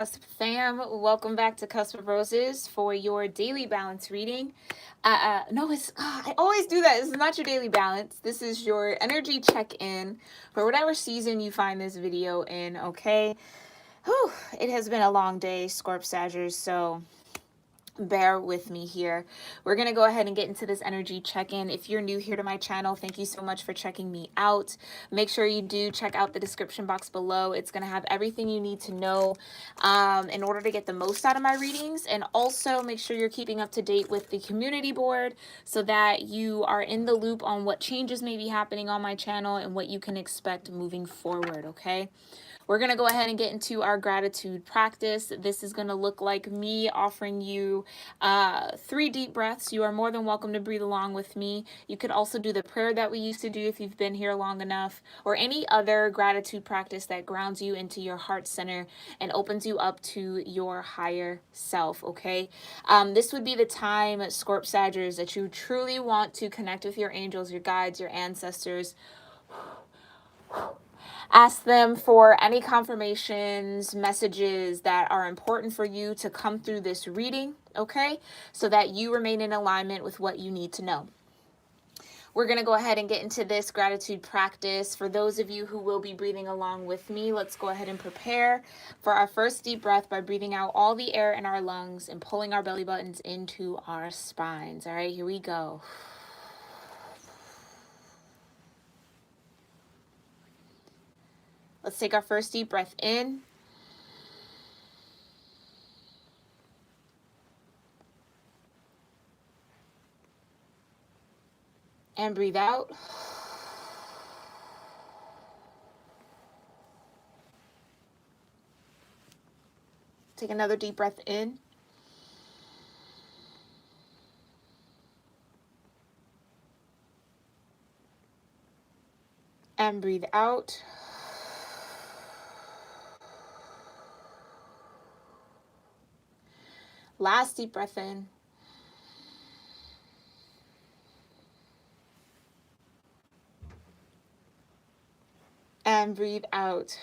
Cusp fam, welcome back to Cusp of Roses for your daily balance reading. No, I always do that. This is not your daily balance. This is your energy check-in for whatever season you find this video in. Okay. Whew, it has been a long day, Scorp-Saggers. So bear with me here. We're going to go ahead and get into this energy check-in. If you're new here to my channel, thank you so much for checking me out. Make sure you do check out the description box below. It's going to have everything you need to know in order to get the most out of my readings. And also make sure you're keeping up to date with the community board so that you are in the loop on what changes may be happening on my channel and what you can expect moving forward, okay? We're going to go ahead and get into our gratitude practice. This is going to look like me offering you 3 deep breaths. You are more than welcome to breathe along with me. You could also do the prayer that we used to do if you've been here long enough, or any other gratitude practice that grounds you into your heart center and opens you up to your higher self, okay? This would be the time, Scorp-Saggers, that you truly want to connect with your angels, your guides, your ancestors. Ask them for any confirmations, messages that are important for you to come through this reading, okay? So that you remain in alignment with what you need to know. We're going to go ahead and get into this gratitude practice. For those of you who will be breathing along with me, let's go ahead and prepare for our first deep breath by breathing out all the air in our lungs and pulling our belly buttons into our spines. All right, here we go. Let's take our first deep breath in. And breathe out. Take another deep breath in. And breathe out. Last deep breath in. And breathe out.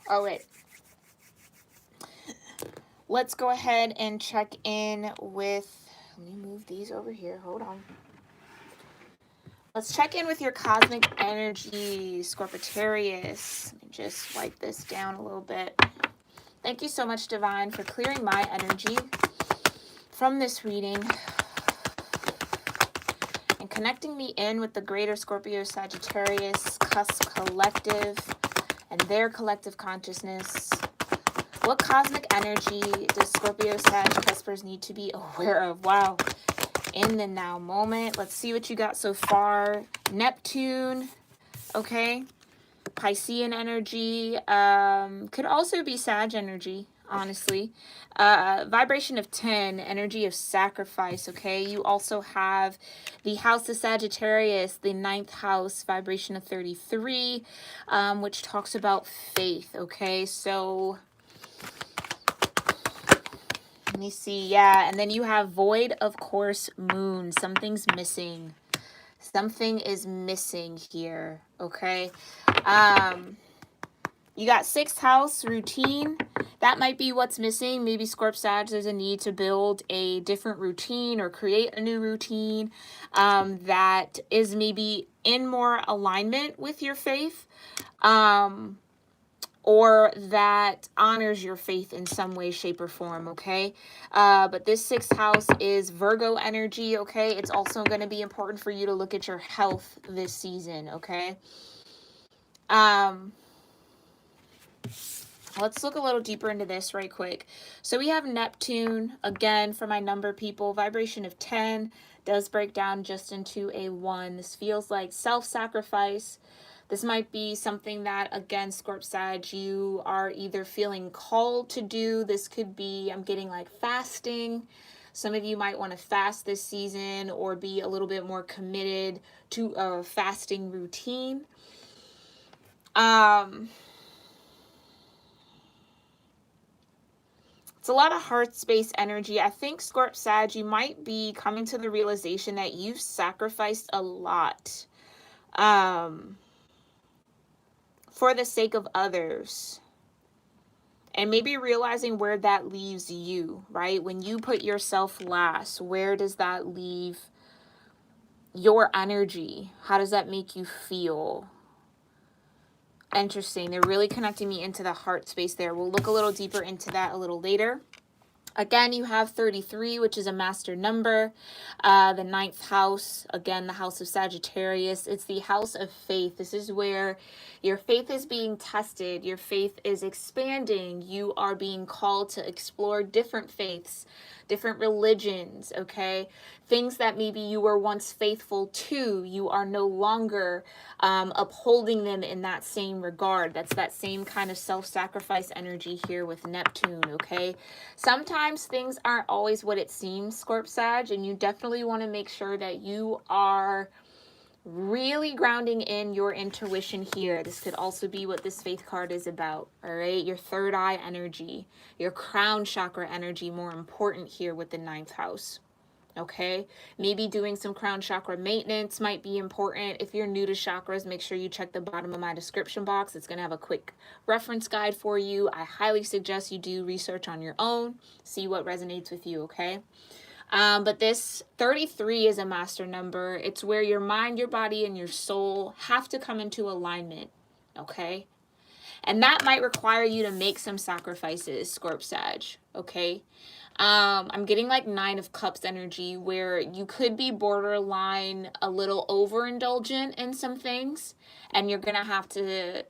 Oh, wait. Let's go ahead and check in with, let me move these over here. Hold on. Let's check in with your cosmic energy, Scorpio-Sagittarius. Let me just wipe this down a little bit. Thank you so much, Divine, for clearing my energy from this reading and connecting me in with the greater Scorpio-Sagittarius cusp collective and their collective consciousness. What cosmic energy does Scorpio-Sag cuspers need to be aware of? Wow. In the now moment. Let's see what you got so far. Neptune. Okay. Piscean energy. Could also be Sag energy, honestly. Vibration of 10. Energy of sacrifice. Okay. You also have the house of Sagittarius, the 9th house, vibration of 33, which talks about faith. Okay. So let me see. Yeah. And then you have void, of course, moon. Something's missing. Something is missing here. Okay. You got 6th house routine. That might be what's missing. Maybe Scorp-Sag, there's a need to build a different routine or create a new routine that is maybe in more alignment with your faith. Or that honors your faith in some way, shape, or form, okay? But this 6th house is Virgo energy, okay? It's also going to be important for you to look at your health this season, okay? Let's look a little deeper into this right quick. So we have Neptune, again, for my number people, vibration of 10, does break down just into a 1. This feels like self-sacrifice. This might be something that, again, Scorp-Sag, you are either feeling called to do. This could be, I'm getting like fasting. Some of you might want to fast this season or be a little bit more committed to a fasting routine. It's a lot of heart space energy. I think Scorp-Sag, you might be coming to the realization that you've sacrificed a lot. for the sake of others. And maybe realizing where that leaves you, right? When you put yourself last, where does that leave your energy? How does that make you feel? Interesting. They're really connecting me into the heart space there. We'll look a little deeper into that a little later. Again, you have 33, which is a master number. The ninth house, again, the house of Sagittarius. It's the house of faith. This is where your faith is being tested. Your faith is expanding. You are being called to explore different faiths, different religions, okay? Things that maybe you were once faithful to, you are no longer upholding them in that same regard. That's that same kind of self-sacrifice energy here with Neptune, okay? Sometimes things aren't always what it seems, Scorp Sag, and you definitely want to make sure that you are really grounding in your intuition here. This could also be what this faith card is about, all right? Your third eye energy, your crown chakra energy, more important here with the ninth house. Okay, maybe doing some crown chakra maintenance might be important. If you're new to chakras, make sure you check the bottom of my description box. It's going to have a quick reference guide for you. I highly suggest you do research on your own, see what resonates with you, okay? But this 33 is a master number. It's where your mind, your body, and your soul have to come into alignment, okay? And that might require you to make some sacrifices, Scorp Sag, okay? I'm getting like 9 of Cups energy where you could be borderline a little overindulgent in some things, and you're going to have to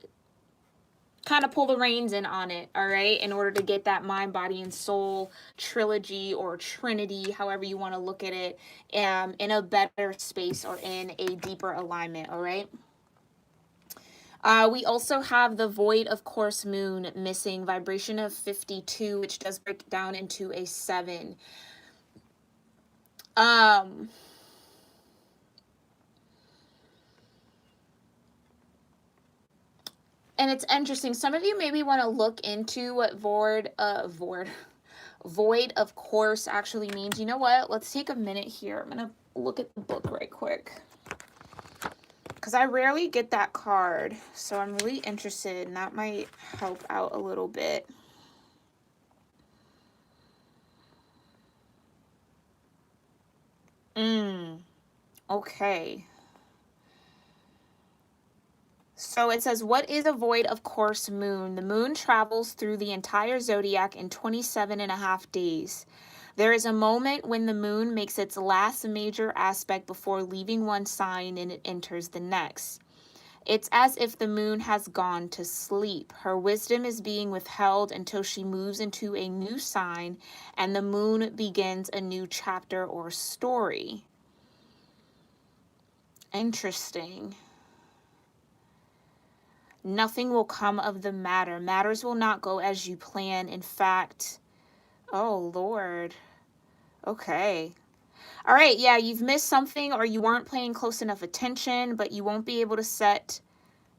kind of pull the reins in on it, all right, in order to get that mind, body, and soul trilogy or trinity, however you want to look at it, in a better space or in a deeper alignment, all right? We also have the void of course moon missing, vibration of 52, which does break down into a 7. And it's interesting. Some of you maybe want to look into what void of course actually means. You know what? Let's take a minute here. I'm going to look at the book right quick, because I rarely get that card, so I'm really interested, and that might help out a little bit. Okay. So it says, what is a void of course moon? The moon travels through the entire zodiac in 27.5 days. There is a moment when the moon makes its last major aspect before leaving one sign and it enters the next. It's as if the moon has gone to sleep. Her wisdom is being withheld until she moves into a new sign and the moon begins a new chapter or story. Interesting. Nothing will come of the matter. Matters will not go as you plan. In fact, oh Lord. Okay. All right, yeah, you've missed something, or you weren't paying close enough attention, but you won't be able to set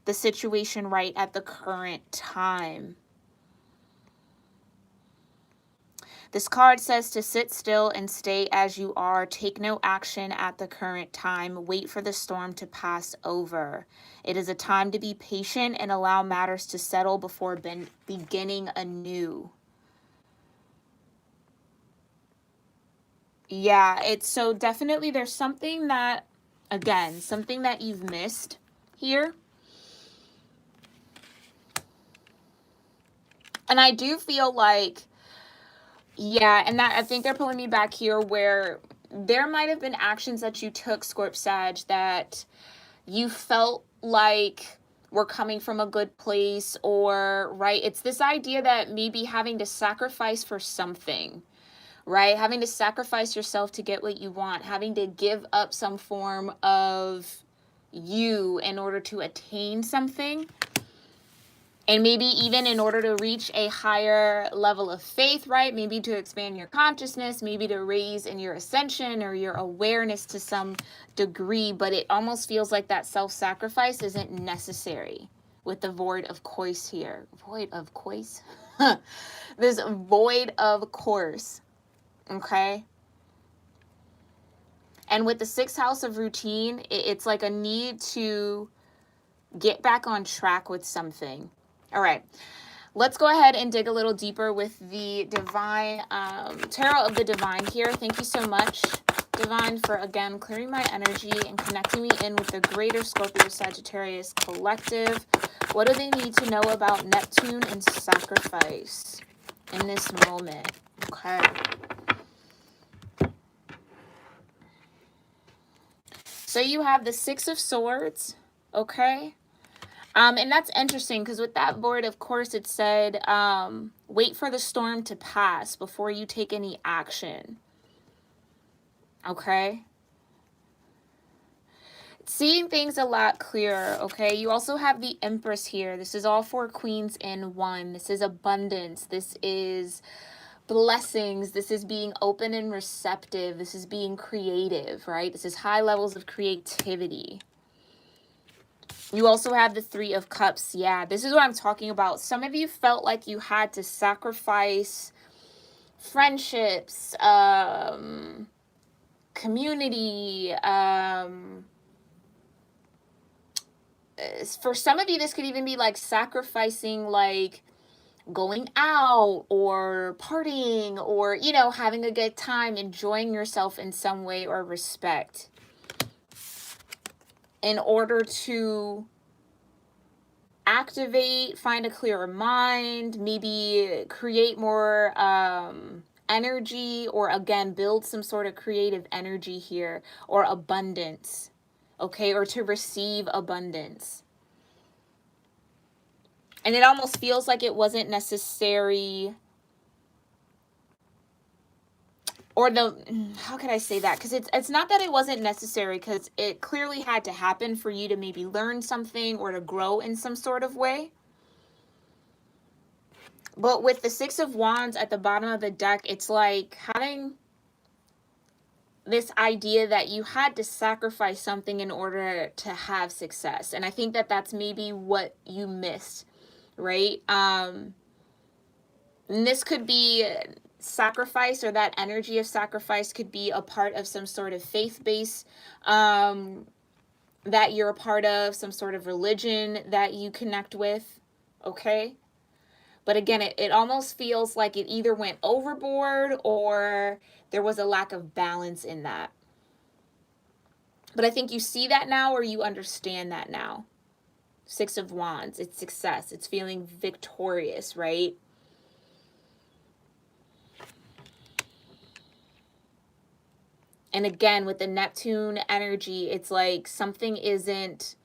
the situation right at the current time. This card says to sit still and stay as you are. Take no action at the current time. Wait for the storm to pass over. It is a time to be patient and allow matters to settle before beginning anew. Yeah, it's so definitely there's something that, again, something that you've missed here. And I do feel like, yeah, and that I think they're pulling me back here where there might have been actions that you took, Scorp Sag, that you felt like were coming from a good place, or, right, it's this idea that maybe having to sacrifice for something, right? Having to sacrifice yourself to get what you want, having to give up some form of you in order to attain something. And maybe even in order to reach a higher level of faith, right? Maybe to expand your consciousness, maybe to raise in your ascension or your awareness to some degree. But it almost feels like that self-sacrifice isn't necessary with the void of course here. Void of course? This void of course. Okay? And with the 6th house of routine, it's like a need to Get back on track with something. All right. Let's go ahead and dig a little deeper with the divine, tarot of the divine here. Thank you so much, divine, for again clearing my energy and connecting me in with the greater Scorpio-Sagittarius collective. What do they need to know about Neptune and sacrifice in this moment? Okay. So you have the Six of Swords, okay? And that's interesting because with that board, of course, it said, wait for the storm to pass before you take any action. Okay. Seeing things a lot clearer. Okay. You also have the Empress here. This is all 4 queens in one. This is abundance. This is blessings. This is being open and receptive. This is being creative, right? This is high levels of creativity. You also have the 3 of Cups. Yeah, this is what I'm talking about. Some of you felt like you had to sacrifice friendships, community. For some of you, this could even be like sacrificing like going out or partying or, you know, having a good time, enjoying yourself in some way or respect, in order to activate, find a clearer mind, maybe create more energy, or again, build some sort of creative energy here, or abundance, okay, or to receive abundance. And it almost feels like it wasn't necessary, or how can I say that? Because it's not that it wasn't necessary, because it clearly had to happen for you to maybe learn something or to grow in some sort of way. But with the 6 of Wands at the bottom of the deck, it's like having this idea that you had to sacrifice something in order to have success. And I think that that's maybe what you missed, right? And this could be sacrifice, or that energy of sacrifice could be a part of some sort of faith base that you're a part of, some sort of religion that you connect with, okay? But again, it almost feels like it either went overboard or there was a lack of balance in that. But I think you see that now, or you understand that now. 6 of Wands, it's success. It's feeling victorious, right? And again, with the Neptune energy, it's like something isn't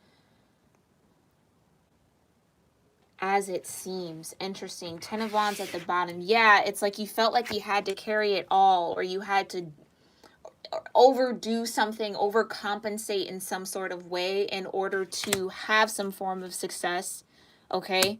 as it seems. Interesting. 10 of Wands at the bottom. Yeah, it's like you felt like you had to carry it all, or you had to overdo something, overcompensate in some sort of way in order to have some form of success, okay?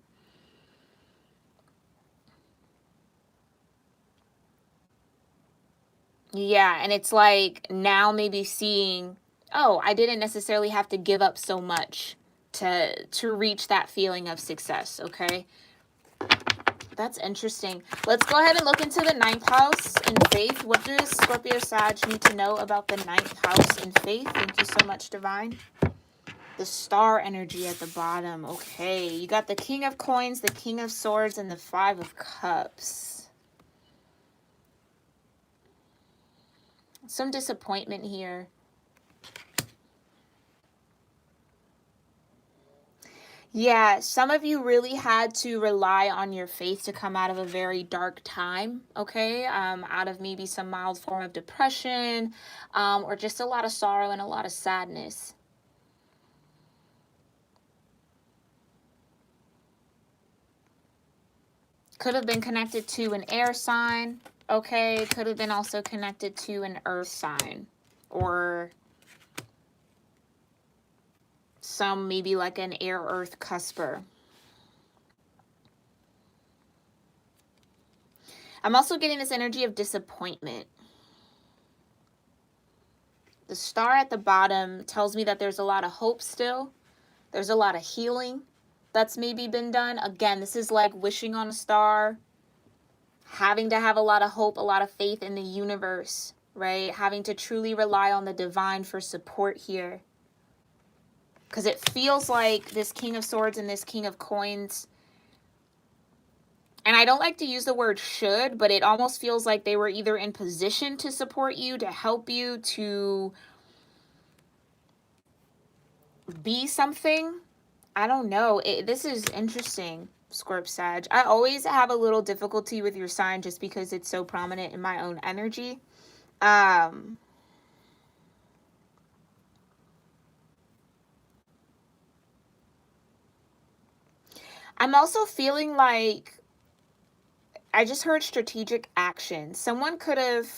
Yeah, and it's like now maybe seeing, oh, I didn't necessarily have to give up so much to reach that feeling of success, okay? That's interesting. Let's go ahead and look into the 9th house in faith. What does Scorpio Sag need to know about the 9th house in faith? Thank you so much, Divine. The star energy at the bottom. Okay, you got the King of Coins, the King of Swords, and the 5 of Cups. Some disappointment here. Yeah, some of you really had to rely on your faith to come out of a very dark time, okay? Out of maybe some mild form of depression, or just a lot of sorrow and a lot of sadness. Could have been connected to an air sign, okay? Could have been also connected to an earth sign, or some maybe like an air-earth cusper. I'm also getting this energy of disappointment. The star at the bottom tells me that there's a lot of hope still. There's a lot of healing that's maybe been done. Again, this is like wishing on a star, having to have a lot of hope, a lot of faith in the universe, right? Having to truly rely on the divine for support here. Because it feels like this King of Swords and this King of Coins, and I don't like to use the word should, but it almost feels like they were either in position to support you, to help you, to be something. I don't know. This is interesting, Scorp Sag. I always have a little difficulty with your sign just because it's so prominent in my own energy. I'm also feeling like I just heard strategic action. Someone could have,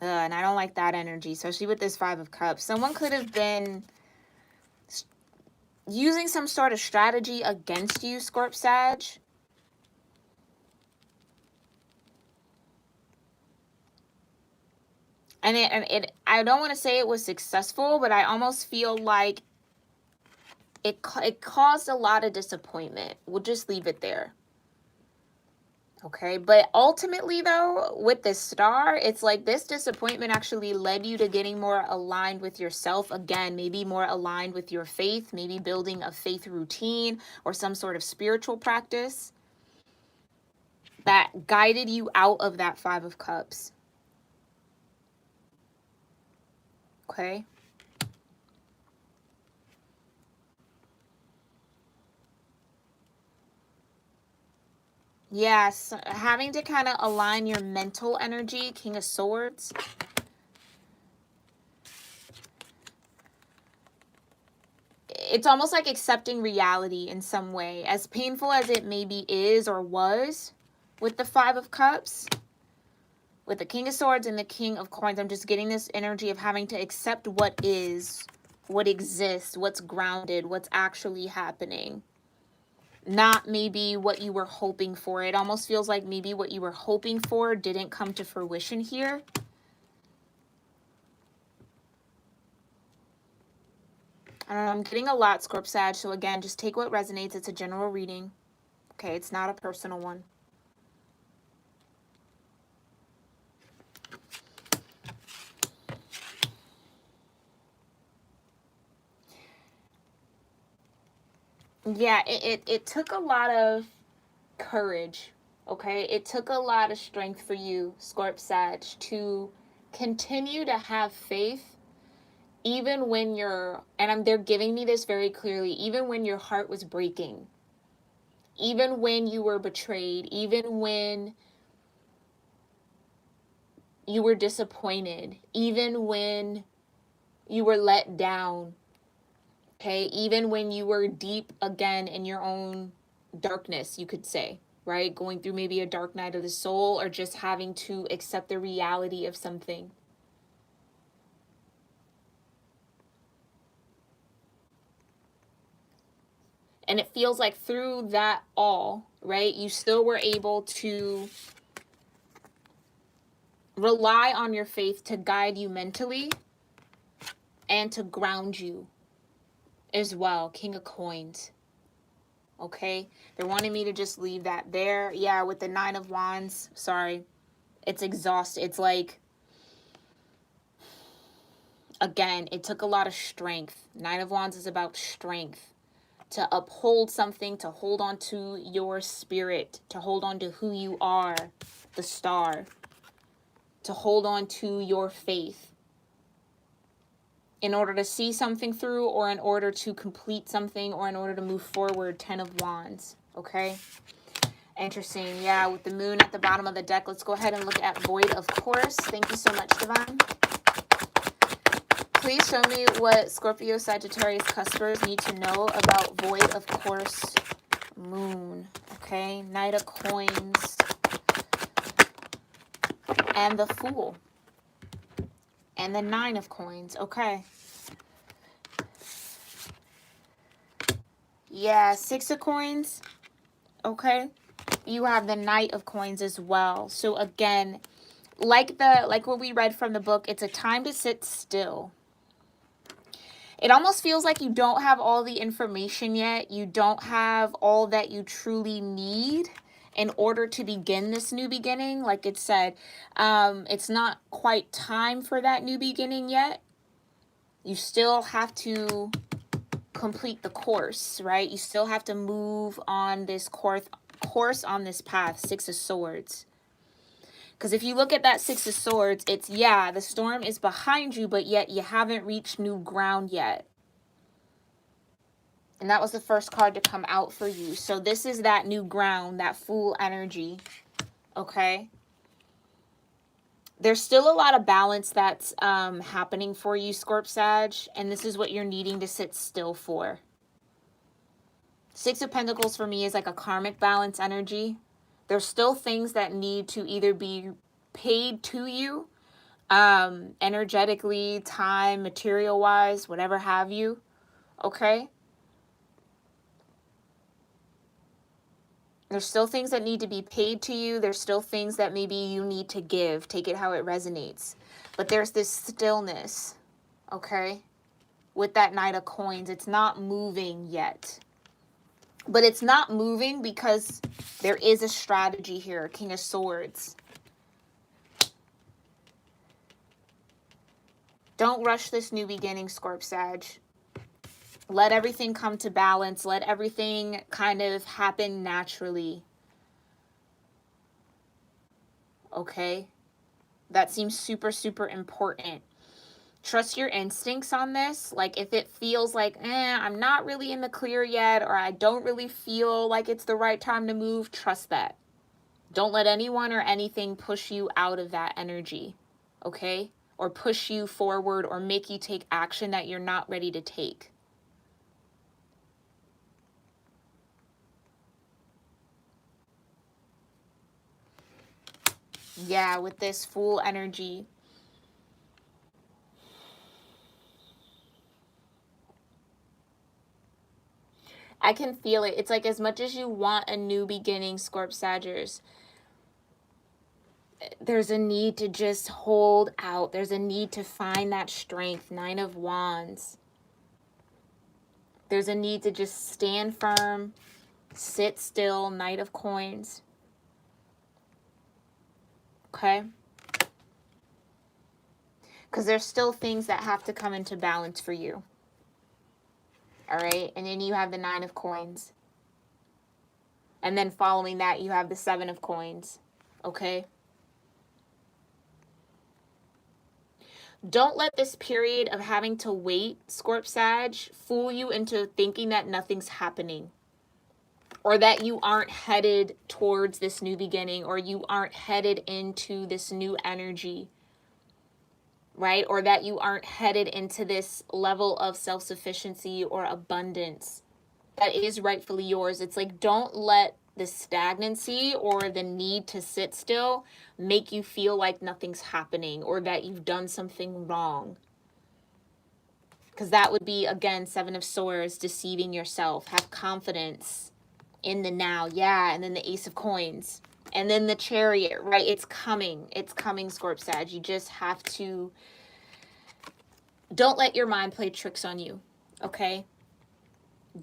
and I don't like that energy, especially with this Five of Cups. Someone could have been using some sort of strategy against you, Scorp Sag. And it I don't want to say it was successful, but I almost feel like it caused a lot of disappointment. We'll just leave it there. Okay, but ultimately though, with this star, it's like this disappointment actually led you to getting more aligned with yourself. Again, maybe more aligned with your faith, maybe building a faith routine or some sort of spiritual practice that guided you out of that Five of Cups. Okay. Yes, having to kind of align your mental energy, King of Swords. It's almost like accepting reality in some way, as painful as it maybe is or was with the Five of Cups. With the King of Swords and the King of Coins, I'm just getting this energy of having to accept what is, what exists, what's grounded, what's actually happening. Not maybe what you were hoping for. It almost feels like maybe what you were hoping for didn't come to fruition here. I don't know, I'm getting a lot, Scorp Sag. So again, just take what resonates. It's a general reading. Okay, it's not a personal one. Yeah, it took a lot of courage, okay? It took a lot of strength for you, Scorp Sag, to continue to have faith even when you're, and they're giving me this very clearly, even when your heart was breaking, even when you were betrayed, even when you were disappointed, even when you were let down, okay? Even when you were deep again in your own darkness, you could say, right? Going through maybe a dark night of the soul, or just having to accept the reality of something. And it feels like through that all, right, you still were able to rely on your faith to guide you mentally and to ground you as well. King of Coins. Okay, they're wanting me to just leave that there. Yeah, with the Nine of Wands, sorry, it's exhausted. It's like, again, it took a lot of strength. Nine of Wands is about strength, to uphold something, to hold on to your spirit, to hold on to who you are, the star, to hold on to your faith in order to see something through, or in order to complete something, or in order to move forward. 10 of Wands. Okay, interesting. Yeah, with the moon at the bottom of the deck, let's go ahead and look at Void, of course. Thank you so much, Divine. Please show me what Scorpio-Sagittarius cuspers need to know about Void, of course, moon. Okay, Knight of Coins and the Fool and the Nine of Coins. Okay. Yeah, Six of Coins. Okay. You have the Knight of Coins as well. So again, like what we read from the book, it's a time to sit still. It almost feels like you don't have all the information yet. You don't have all that you truly need in order to begin this new beginning. Like it said, it's not quite time for that new beginning yet. You still have to complete the course, right? You still have to move on this course on this path, Six of Swords. Because if you look at that Six of Swords, it's, yeah, the storm is behind you, but yet you haven't reached new ground yet. And that was the first card to come out for you. So this is that new ground, that Fool energy, okay? There's still a lot of balance that's happening for you, Scorp-Sag, and this is what you're needing to sit still for. Six of Pentacles for me is like a karmic balance energy. There's still things that need to either be paid to you, energetically, time, material-wise, whatever have you, okay? There's still things that need to be paid to you. There's still things that maybe you need to give. Take it how it resonates. But there's this stillness, okay? With that Knight of Coins. It's not moving yet. But it's not moving because there is a strategy here. King of Swords. Don't rush this new beginning, Scorp-Sag. Let everything come to balance. Let everything kind of happen naturally. Okay? That seems super, super important. Trust your instincts on this. Like if it feels like, I'm not really in the clear yet, or I don't really feel like it's the right time to move, trust that. Don't let anyone or anything push you out of that energy. Okay? Or push you forward or make you take action that you're not ready to take. Yeah, with this Fool energy. I can feel it. It's like as much as you want a new beginning, Scorp-Saggers, there's a need to just hold out. There's a need to find that strength. Nine of Wands. There's a need to just stand firm, sit still. Knight of Coins. Okay? Because there's still things that have to come into balance for you. All right? And then you have the Nine of Coins. And then following that, you have the Seven of Coins. Okay? Don't let this period of having to wait, Scorp-Sag, fool you into thinking that nothing's happening. Or that you aren't headed towards this new beginning. Or you aren't headed into this new energy. Right? Or that you aren't headed into this level of self-sufficiency or abundance that is rightfully yours. It's like, don't let the stagnancy or the need to sit still make you feel like nothing's happening or that you've done something wrong. Because that would be, again, Seven of Swords, deceiving yourself. Have confidence in the now. Yeah, and then the Ace of Coins. And then the Chariot, right? It's coming. It's coming, Scorp-Sag. You just have to... Don't let your mind play tricks on you, okay?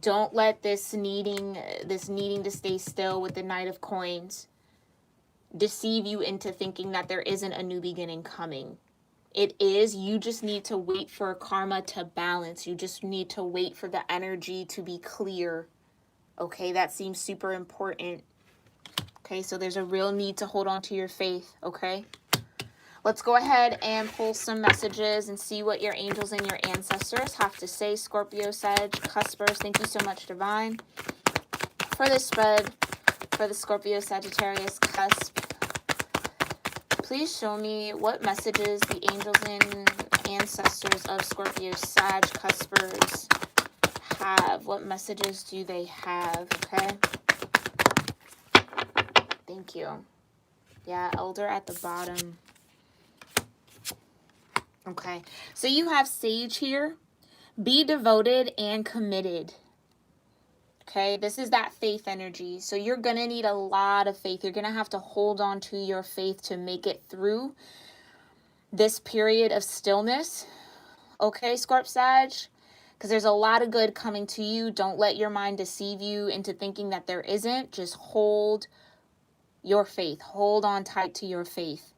Don't let this needing to stay still with the Knight of Coins deceive you into thinking that there isn't a new beginning coming. It is. You just need to wait for karma to balance. You just need to wait for the energy to be clear. Okay, that seems super important. Okay, so there's a real need to hold on to your faith, okay? Let's go ahead and pull some messages and see what your angels and your ancestors have to say. Scorpio, Sag, Cuspers, thank you so much, Divine, for this spread, for the Scorpio, Sagittarius, Cusp. Please show me what messages the angels and ancestors of Scorpio, Sag, Cuspers have. What messages do they have, okay? Thank you. Yeah, Elder at the bottom. Okay, so you have Sage here. Be devoted and committed. Okay, this is that faith energy. So you're going to need a lot of faith. You're going to have to hold on to your faith to make it through this period of stillness. Okay, Scorp-Sag? Because there's a lot of good coming to you. Don't let your mind deceive you into thinking that there isn't. Just hold your faith. Hold on tight to your faith.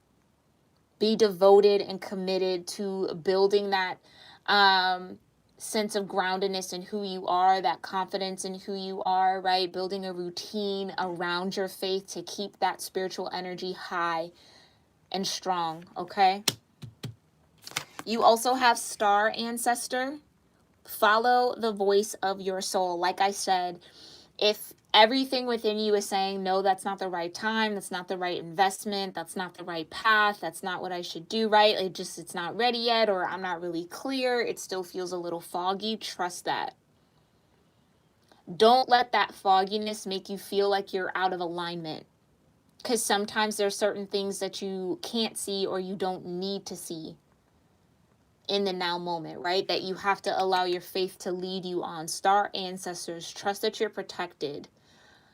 Be devoted and committed to building that sense of groundedness in who you are, that confidence in who you are, right? Building a routine around your faith to keep that spiritual energy high and strong, okay? You also have star ancestor. Follow the voice of your soul. Like I said, if everything within you is saying, no, that's not the right time, that's not the right investment, that's not the right path, that's not what I should do, right? It's not ready yet, or I'm not really clear, it still feels a little foggy, trust that. Don't let that fogginess make you feel like you're out of alignment. Because sometimes there are certain things that you can't see or you don't need to see in the now moment, right? That you have to allow your faith to lead you on. Star ancestors, trust that you're protected.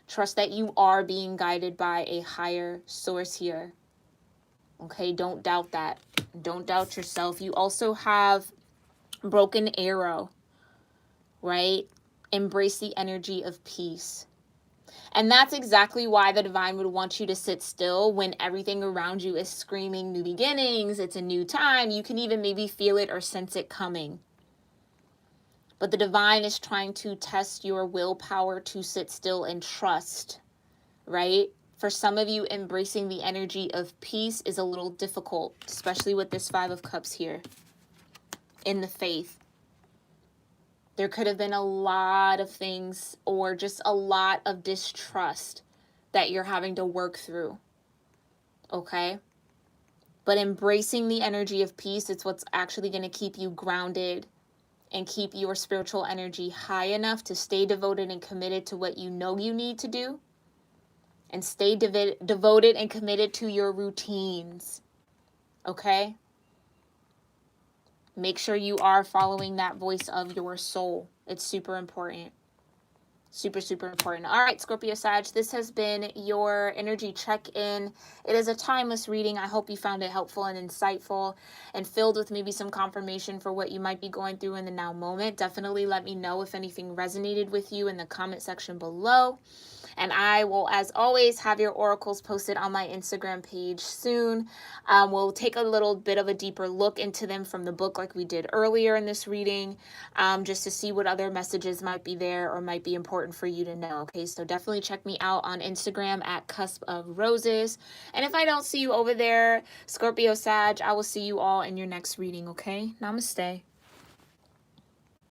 Trust that you are being guided by a higher source here. Okay, don't doubt that. Don't doubt yourself. You also have broken arrow, right? Embrace the energy of peace. And that's exactly why the divine would want you to sit still when everything around you is screaming new beginnings, it's a new time. You can even maybe feel it or sense it coming. But the divine is trying to test your willpower to sit still and trust, right? For some of you, embracing the energy of peace is a little difficult, especially with this Five of Cups here in the faith. There could have been a lot of things or just a lot of distrust that you're having to work through, okay? But embracing the energy of peace, it's what's actually going to keep you grounded and keep your spiritual energy high enough to stay devoted and committed to what you know you need to do, and stay devoted and committed to your routines, okay? Make sure you are following that voice of your soul. It's super important. Super, super important. All right, Scorpio Sag, this has been your energy check-in. It is a timeless reading. I hope you found it helpful and insightful and filled with maybe some confirmation for what you might be going through in the now moment. Definitely let me know if anything resonated with you in the comment section below. And I will, as always, have your oracles posted on my Instagram page soon. We'll take a little bit of a deeper look into them from the book like we did earlier in this reading, just to see what other messages might be there or might be important for you to know. Okay, so definitely check me out on Instagram at Cusp of Roses. And if I don't see you over there, Scorpio Sag, I will see you all in your next reading, okay? Namaste.